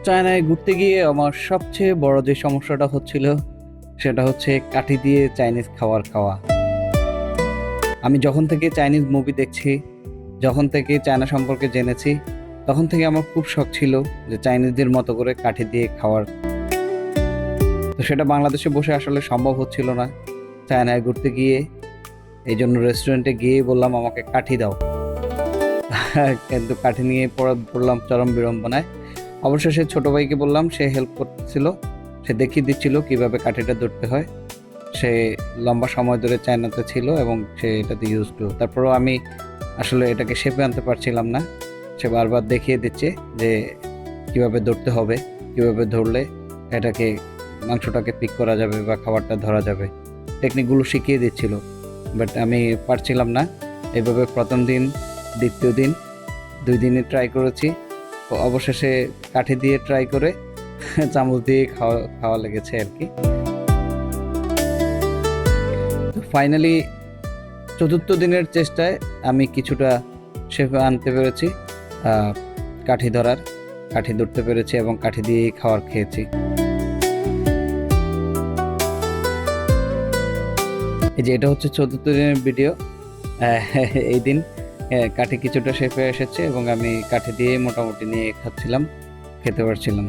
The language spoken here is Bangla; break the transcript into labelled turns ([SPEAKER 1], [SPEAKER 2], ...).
[SPEAKER 1] চায়নায় ঘুরতে গিয়ে আমার সবচেয়ে বড় যে সমস্যাটা হচ্ছিল সেটা হচ্ছে কাঠি দিয়ে চাইনিজ খাবার খাওয়া। আমি যখন থেকে চাইনিজ মুভি দেখছি, যখন থেকে চায়না সম্পর্কে জেনেছি, তখন থেকে আমার খুব শখ ছিল যে চাইনিজদের মতো করে কাঠি দিয়ে খাওয়ার। তো সেটা বাংলাদেশে বসে আসলে সম্ভব হচ্ছিল না। চায়নায় ঘুরতে গিয়ে এই জন্য রেস্টুরেন্টে গিয়ে বললাম আমাকে কাঠি দাও। কিন্তু কাঠি নিয়ে পড়লাম চরম বিড়ম্বনায়। অবশেষে ছোট ভাইকে বললাম, সে হেল্প করতেছিল, সে দেখিয়ে দিচ্ছিল কিভাবে কাঠিটা ধরতে হয়। সে লম্বা সময় ধরে চায়নাতে ছিল এবং সে এটাতে ইউজ টু। তারপরেও আমি আসলে এটাকে শেপে আনতে পারছিলাম না। সে বারবার দেখিয়ে দিচ্ছে যে কিভাবে ধরতে হবে, কিভাবে ধরলে এটাকে মাংসটাকে পিক করা যাবে বা খাবারটা ধরা যাবে, টেকনিকগুলো শিখিয়ে দিচ্ছিল। বাট আমি পারছিলাম না। এইভাবে প্রথম দিন, দ্বিতীয় দিন, 2 দিনই ট্রাই করেছি। অবশেষে কাঠি দিয়ে ট্রাই করে চামচ দিয়ে খাওয়া লেগেছে আর কি। তো ফাইনালি 4র্থ দিনের চেষ্টায় আমি কিছুটা শেপে আনতে পেরেছি, কাঠি ধরতে পেরেছি এবং কাঠি দিয়েই খাবার খেয়েছি। এই যে এটা হচ্ছে 4র্থ দিনের ভিডিও। এই দিন কাঠি কিছুটা শেপে এসেছে এবং আমি কাঠি দিয়ে মোটামুটি নিয়ে খেতে পারছিলাম।